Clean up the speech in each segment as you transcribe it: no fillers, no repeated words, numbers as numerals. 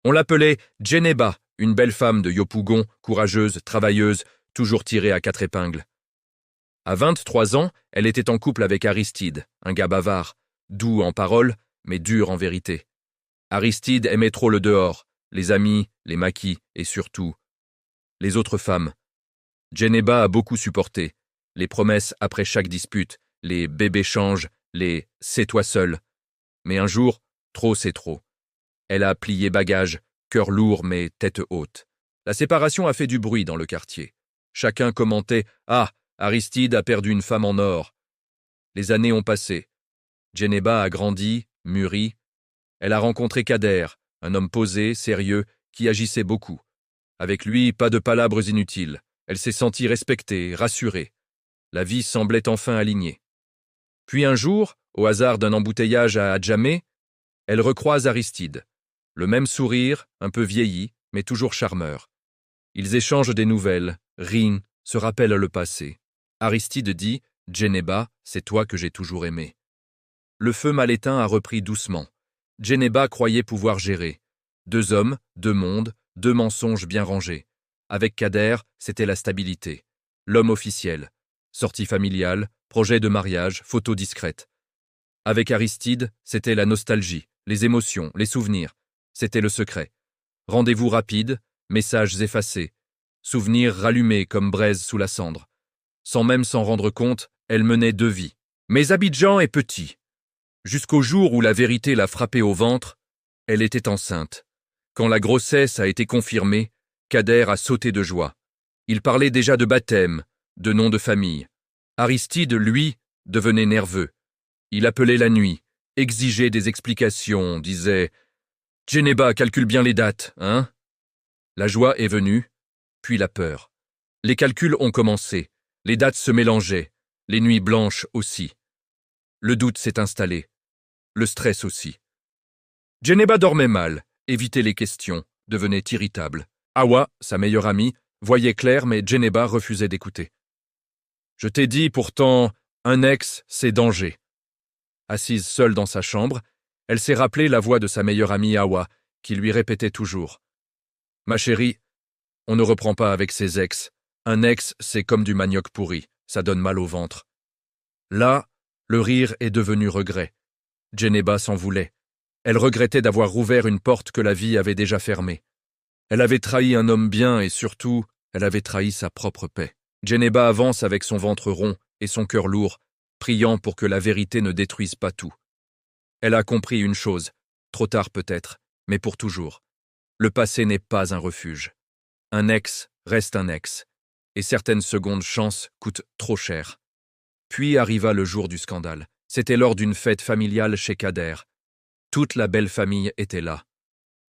On l'appelait Djeneba, une belle femme de Yopougon, courageuse, travailleuse, toujours tirée à 4 épingles. À 23 ans, elle était en couple avec Aristide, un gars bavard, doux en parole, mais dur en vérité. Aristide aimait trop le dehors, les amis, les maquis et surtout les autres femmes. Djeneba a beaucoup supporté, les promesses après chaque dispute, les bébés-changes, les « c'est toi seul ». Mais un jour, trop c'est trop. Elle a plié bagages, cœur lourd mais tête haute. La séparation a fait du bruit dans le quartier. Chacun commentait « Ah, Aristide a perdu une femme en or ». Les années ont passé. Djeneba a grandi, mûri. Elle a rencontré Kader, un homme posé, sérieux, qui agissait beaucoup. Avec lui, pas de palabres inutiles. Elle s'est sentie respectée, rassurée. La vie semblait enfin alignée. Puis un jour, au hasard d'un embouteillage à Adjamé, elle recroise Aristide. Le même sourire, un peu vieilli, mais toujours charmeur. Ils échangent des nouvelles, rient, se rappellent le passé. Aristide dit « Djeneba, c'est toi que j'ai toujours aimé ». Le feu mal éteint a repris doucement. Djeneba croyait pouvoir gérer. 2 hommes, 2 mondes, 2 mensonges bien rangés. Avec Kader, c'était la stabilité. L'homme officiel. Sortie familiale, projet de mariage, photo discrète. Avec Aristide, c'était la nostalgie, les émotions, les souvenirs. C'était le secret. Rendez-vous rapide, messages effacés. Souvenirs rallumés comme braise sous la cendre. Sans même s'en rendre compte, elle menait 2 vies. Mais Abidjan est petit. Jusqu'au jour où la vérité l'a frappée au ventre, elle était enceinte. Quand la grossesse a été confirmée, Kader a sauté de joie. Il parlait déjà de baptême, de nom de famille. Aristide, lui, devenait nerveux. Il appelait la nuit, exigeait des explications, disait « Djeneba, calcule bien les dates, hein ?» La joie est venue, puis la peur. Les calculs ont commencé, les dates se mélangeaient, les nuits blanches aussi. Le doute s'est installé, le stress aussi. Djeneba dormait mal, évitait les questions, devenait irritable. Awa, sa meilleure amie, voyait clair mais Djeneba refusait d'écouter. « Je t'ai dit pourtant, un ex, c'est danger. » Assise seule dans sa chambre, elle s'est rappelé la voix de sa meilleure amie Awa, qui lui répétait toujours « Ma chérie, on ne reprend pas avec ses ex. Un ex, c'est comme du manioc pourri, ça donne mal au ventre. » Là, le rire est devenu regret. Djeneba s'en voulait. Elle regrettait d'avoir rouvert une porte que la vie avait déjà fermée. Elle avait trahi un homme bien et surtout, elle avait trahi sa propre paix. Djeneba avance avec son ventre rond et son cœur lourd, priant pour que la vérité ne détruise pas tout. Elle a compris une chose, trop tard peut-être, mais pour toujours. Le passé n'est pas un refuge. Un ex reste un ex, et certaines secondes chances coûtent trop cher. Puis arriva le jour du scandale. C'était lors d'une fête familiale chez Kader. Toute la belle famille était là.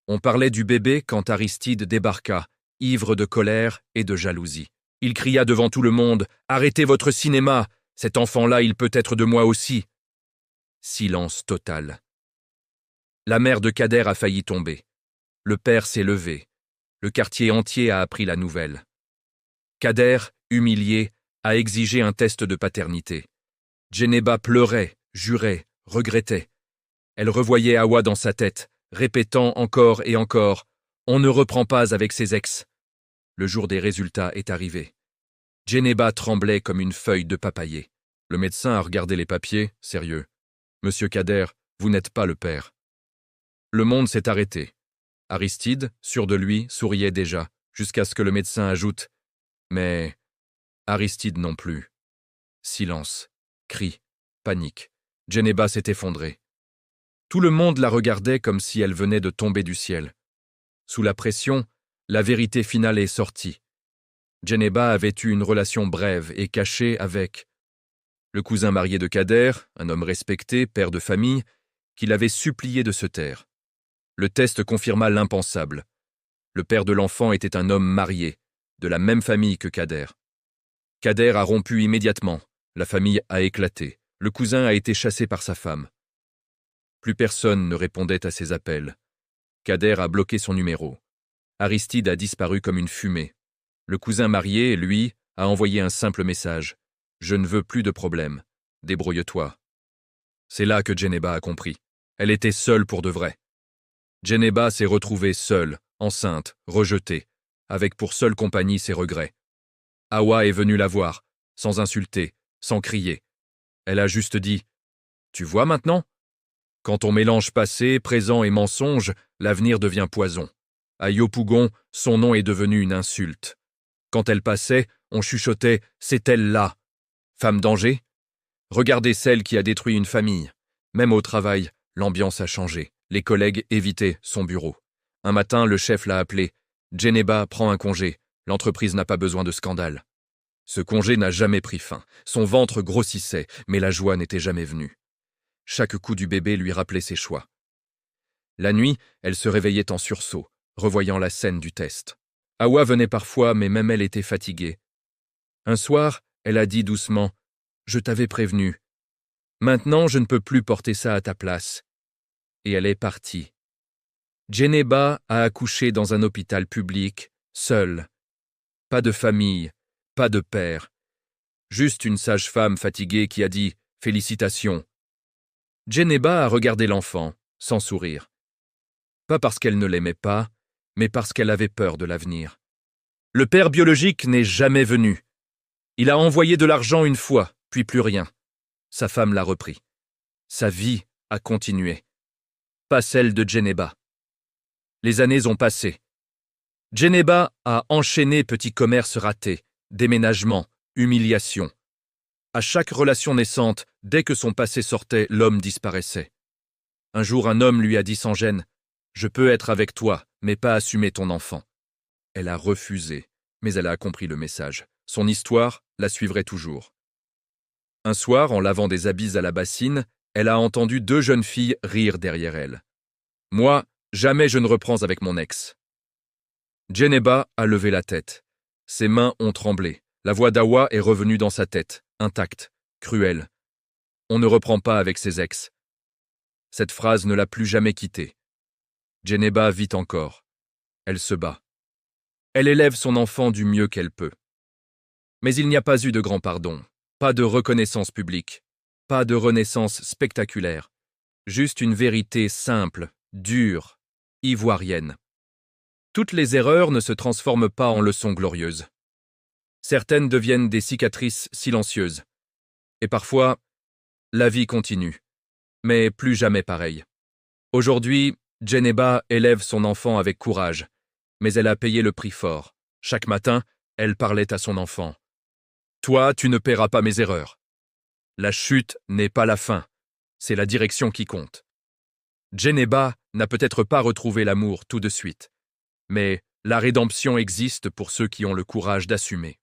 On parlait du bébé quand Aristide débarqua, ivre de colère et de jalousie. Il cria devant tout le monde « Arrêtez votre cinéma, cet enfant-là, il peut être de moi aussi !» Silence total. La mère de Kader a failli tomber. Le père s'est levé. Le quartier entier a appris la nouvelle. Kader, humilié, a exigé un test de paternité. Djeneba pleurait, jurait, regrettait. Elle revoyait Awa dans sa tête, répétant encore et encore « On ne reprend pas avec ses ex ». Le jour des résultats est arrivé. Djeneba tremblait comme une feuille de papayer. Le médecin a regardé les papiers, sérieux. « Monsieur Kader, vous n'êtes pas le père. » Le monde s'est arrêté. Aristide, sûr de lui, souriait déjà, jusqu'à ce que le médecin ajoute « Mais Aristide non plus. » Silence, cris, panique. Djeneba s'est effondrée. Tout le monde la regardait comme si elle venait de tomber du ciel. Sous la pression, la vérité finale est sortie. Djeneba avait eu une relation brève et cachée avec le cousin marié de Kader, un homme respecté, père de famille, qui l'avait supplié de se taire. Le test confirma l'impensable. Le père de l'enfant était un homme marié, de la même famille que Kader. Kader a rompu immédiatement, la famille a éclaté, le cousin a été chassé par sa femme. Plus personne ne répondait à ses appels. Kader a bloqué son numéro. Aristide a disparu comme une fumée. Le cousin marié, lui, a envoyé un simple message. « Je ne veux plus de problème. Débrouille-toi. » C'est là que Djeneba a compris. Elle était seule pour de vrai. Djeneba s'est retrouvée seule, enceinte, rejetée, avec pour seule compagnie ses regrets. Hawa est venue la voir, sans insulter, sans crier. Elle a juste dit « Tu vois maintenant ? Quand on mélange passé, présent et mensonge, l'avenir devient poison. À Yopougon, son nom est devenu une insulte. Quand elle passait, on chuchotait « C'est elle là !» Femme danger ? Regardez celle qui a détruit une famille. Même au travail, l'ambiance a changé. Les collègues évitaient son bureau. Un matin, le chef l'a appelé. Djeneba prend un congé. L'entreprise n'a pas besoin de scandale. Ce congé n'a jamais pris fin. Son ventre grossissait, mais la joie n'était jamais venue. Chaque coup du bébé lui rappelait ses choix. La nuit, elle se réveillait en sursaut, revoyant la scène du test. Hawa venait parfois, mais même elle était fatiguée. Un soir, elle a dit doucement « Je t'avais prévenu. Maintenant, je ne peux plus porter ça à ta place. » Et elle est partie. Djeneba a accouché dans un hôpital public, seule. Pas de famille, pas de père. Juste une sage-femme fatiguée qui a dit « Félicitations ». Djeneba a regardé l'enfant, sans sourire. Pas parce qu'elle ne l'aimait pas, mais parce qu'elle avait peur de l'avenir. Le père biologique n'est jamais venu. Il a envoyé de l'argent une fois, puis plus rien. Sa femme l'a repris. Sa vie a continué. Pas celle de Djeneba. Les années ont passé. Djeneba a enchaîné petits commerces ratés, déménagements, humiliations. À chaque relation naissante, dès que son passé sortait, l'homme disparaissait. Un jour, un homme lui a dit sans gêne « Je peux être avec toi, mais pas assumer ton enfant. » Elle a refusé, mais elle a compris le message. Son histoire la suivrait toujours. Un soir, en lavant des habits à la bassine, elle a entendu 2 jeunes filles rire derrière elle. « Moi, jamais je ne reprends avec mon ex. » Djeneba a levé la tête. Ses mains ont tremblé. La voix d'Hawa est revenue dans sa tête, intacte, cruelle. On ne reprend pas avec ses ex. Cette phrase ne l'a plus jamais quittée. Djeneba vit encore. Elle se bat. Elle élève son enfant du mieux qu'elle peut. Mais il n'y a pas eu de grand pardon, pas de reconnaissance publique, pas de renaissance spectaculaire, juste une vérité simple, dure, ivoirienne. Toutes les erreurs ne se transforment pas en leçons glorieuses. Certaines deviennent des cicatrices silencieuses. Et parfois, la vie continue, mais plus jamais pareil. Aujourd'hui, Djeneba élève son enfant avec courage, mais elle a payé le prix fort. Chaque matin, elle parlait à son enfant. « Toi, tu ne paieras pas mes erreurs. La chute n'est pas la fin, c'est la direction qui compte. » Djeneba n'a peut-être pas retrouvé l'amour tout de suite, mais la rédemption existe pour ceux qui ont le courage d'assumer.